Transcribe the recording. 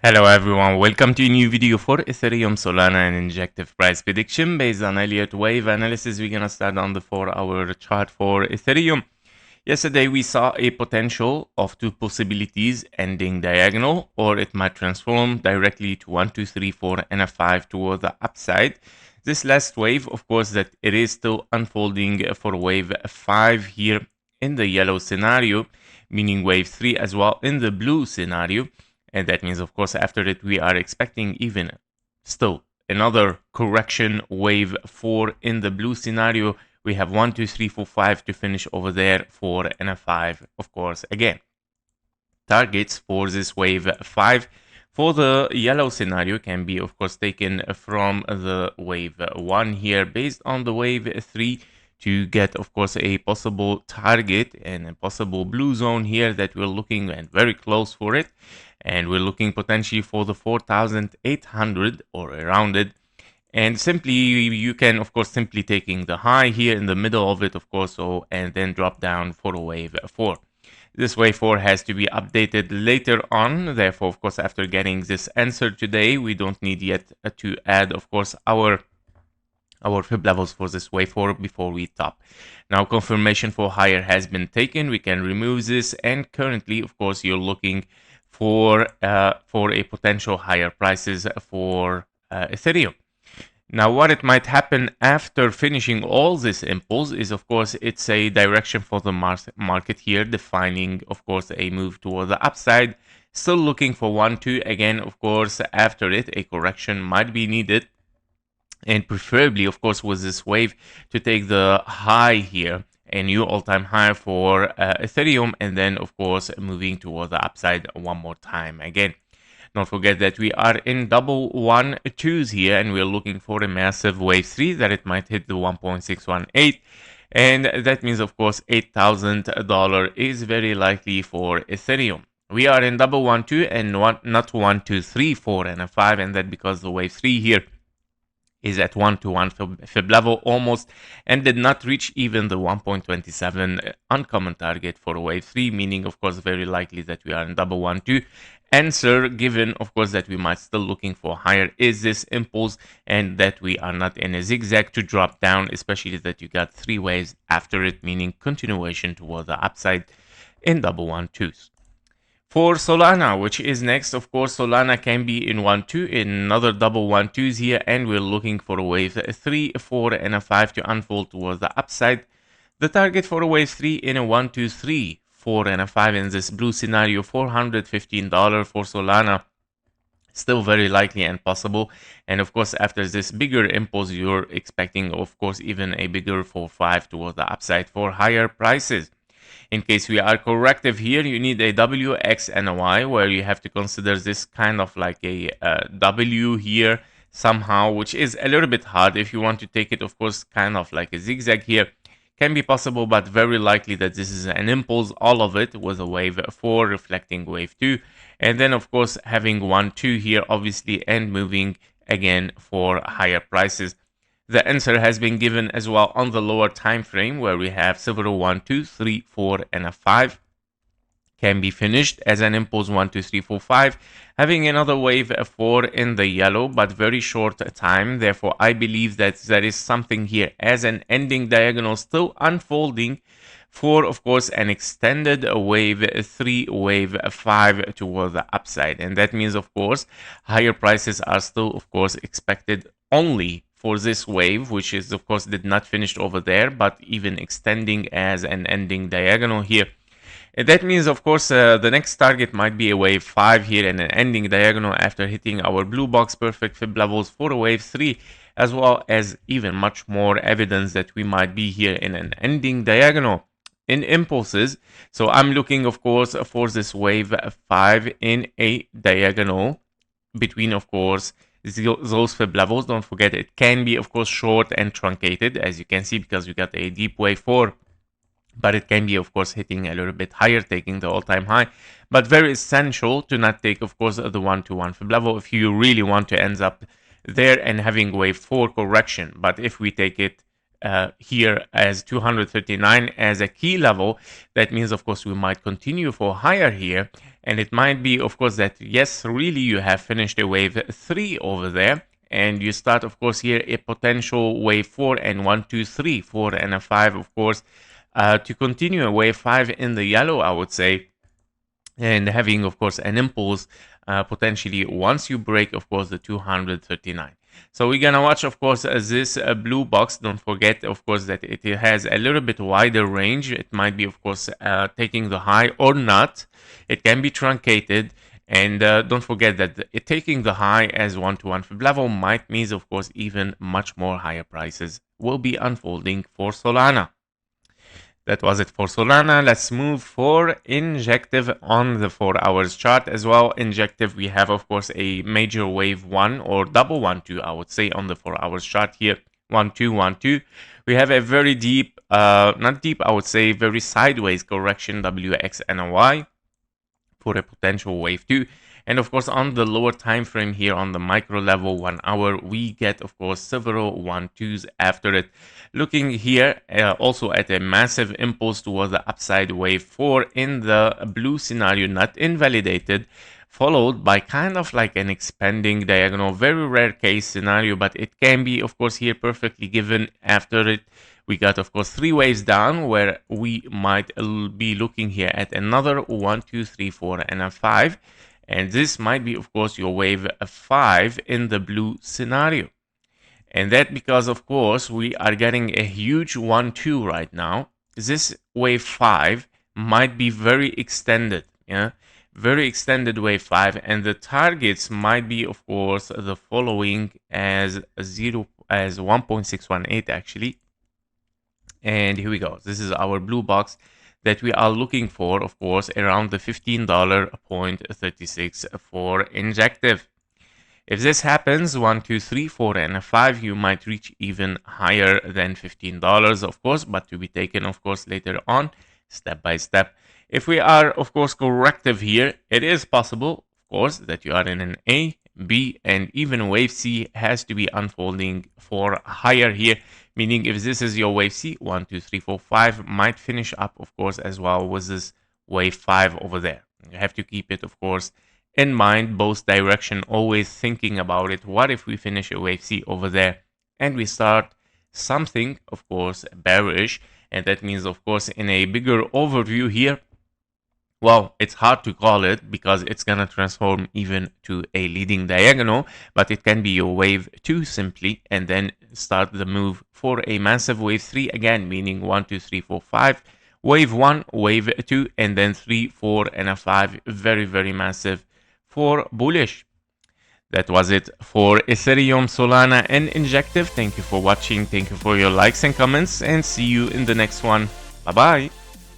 Hello everyone, welcome to a new video for Ethereum, Solana and injective price prediction based on Elliott Wave analysis. We're gonna start on the 4-hour chart for Ethereum. Yesterday we saw a potential of two possibilities ending diagonal, or it might transform directly to 1, 2, 3, 4 and a 5 toward the upside. This last wave, of course, that it is still unfolding for wave 5 here in the yellow scenario, meaning wave 3 as well in the blue scenario. And that means, of course, after it, we are expecting even still another correction wave 4 in the blue scenario. We have 1, 2, 3, 4, 5 to finish over there, 4 and a 5, of course, again. Targets for this wave 5 for the yellow scenario can be, of course, taken from the wave 1 here based on the wave 3 to get, of course, a possible target and a possible blue zone here that we're looking at very close for it. And we're looking potentially for the 4,800 or around it. And simply, you can, of course, simply taking the high here in the middle of it, of course, so and then drop down for a wave 4. This wave 4 has to be updated later on. Therefore, of course, after getting this answer today, we don't need yet to add, of course, our fib levels for this wave 4 before we top. Now confirmation for higher has been taken. We can remove this, and currently, of course, you're looking for a potential higher prices for Ethereum. Now, what it might happen after finishing all this impulse is, of course, it's a direction for the market here, defining, of course, a move toward the upside. Still looking for 1, 2. Again, of course, after it, a correction might be needed. And preferably, of course, with this wave to take the high here, a new all-time high for Ethereum, and then, of course, moving toward the upside one more time again. Don't forget that we are in double 1-2s here, and we're looking for a massive wave 3 that it might hit the 1.618. And that means, of course, $8,000 is very likely for Ethereum. We are in double 1-2 and not 1, 2, 3, 4, and a 5, and that because the wave 3 here is at 1-to-1 fib level almost, and did not reach even the 1.27 uncommon target for wave 3, meaning, of course, very likely that we are in double 1-2. Answer given, of course, that we might still looking for higher is this impulse, and that we are not in a zigzag to drop down, especially that you got 3 waves after it, meaning continuation toward the upside in double 1-2s. For Solana, which is next, of course, Solana can be in 1-2, in another double 1-2s here, and we're looking for a wave 3, 4, and a 5 to unfold towards the upside. The target for a wave 3 in a 1, 2, 3, 4, and a 5 in this blue scenario, $415 for Solana. Still very likely and possible. And of course, after this bigger impulse, you're expecting, of course, even a bigger 4-5 towards the upside for higher prices. In case we are corrective here, you need a W, X, and a Y, where you have to consider this kind of like a W here somehow, which is a little bit hard. If you want to take it, of course, kind of like a zigzag here, can be possible, but very likely that this is an impulse, all of it with a wave 4 reflecting wave 2. And then, of course, having 1, 2 here, obviously, and moving again for higher prices. The answer has been given as well on the lower time frame, where we have several 1, 2, 3, 4, and a 5 can be finished as an impulse 1, 2, 3, 4, 5, having another wave 4 in the yellow, but very short time. Therefore, I believe that there is something here as an ending diagonal still unfolding for, of course, an extended wave 3, wave 5 toward the upside. And that means, of course, higher prices are still, of course, expected only for this wave, which is, of course, did not finish over there, but even extending as an ending diagonal here. And that means, of course, the next target might be a wave 5 here and an ending diagonal after hitting our blue box perfect fib levels for a wave 3, as well as even much more evidence that we might be here in an ending diagonal in impulses. So I'm looking, of course, for this wave 5 in a diagonal between, of course, those fib levels. Don't forget, it can be, of course, short and truncated, as you can see, because we got a deep wave 4. But it can be, of course, hitting a little bit higher, taking the all-time high. But very essential to not take, of course, the 1-to-1 fib level if you really want to end up there and having wave 4 correction. But if we take it here as 239 as a key level. That means, of course, we might continue for higher here. And it might be, of course, that yes, really you have finished a wave 3 over there. And you start, of course, here a potential wave 4 and 1, 2, 3, 4 and a 5, of course, to continue a wave 5 in the yellow, I would say, and having, of course, an impulse potentially once you break, of course, the 239. So we're gonna watch, of course, this blue box. Don't forget, of course, that it has a little bit wider range. It might be, of course, taking the high or not. It can be truncated. And don't forget that taking the high as 1-to-1 fib level might mean, of course, even much more higher prices will be unfolding for Solana. That was it for Solana. Let's move for Injective on the 4 hours chart as well. Injective, we have, of course, a major wave 1 or double 1-2, I would say, on the 4 hours chart here. 1-2, 1-2. We have a very deep, not deep, I would say, very sideways correction, WX and a Y, for a potential wave 2. And of course, on the lower time frame here on the micro level, 1 hour, we get, of course, several 1-2s after it. Looking here also at a massive impulse towards the upside wave 4 in the blue scenario, not invalidated, followed by kind of like an expanding diagonal, very rare case scenario, but it can be, of course, here perfectly given. After it, we got, of course, 3 waves down, where we might be looking here at another 1, 2, 3, 4, and a 5. And this might be, of course, your wave 5 in the blue scenario. And that because, of course, we are getting a huge 1-2 right now. This wave 5 might be very extended, yeah? Very extended wave 5. And the targets might be, of course, the following as 1.618 actually. And here we go. This is our blue box that we are looking for, of course, around the $15.36 for Injective. If this happens, 1, 2, 3, 4, and a 5, you might reach even higher than $15, of course, but to be taken, of course, later on, step by step. If we are, of course, corrective here, it is possible, of course, that you are in an A, B, and even wave C has to be unfolding for higher here. Meaning if this is your wave C, 1, 2, 3, 4, 5 might finish up, of course, as well with this wave 5 over there. You have to keep it, of course, in mind, both direction, always thinking about it. What if we finish a wave C over there and we start something, of course, bearish? And that means, of course, in a bigger overview here, well, it's hard to call it because it's going to transform even to a leading diagonal, but it can be your wave 2 simply, and then start the move for a massive wave 3 again, meaning 1, 2, 3, 4, 5, wave 1, wave 2, and then 3, 4, and a 5, very, very massive for bullish. That was it for Ethereum, Solana, and Injective. Thank you for watching. Thank you for your likes and comments, and see you in the next one. Bye-bye.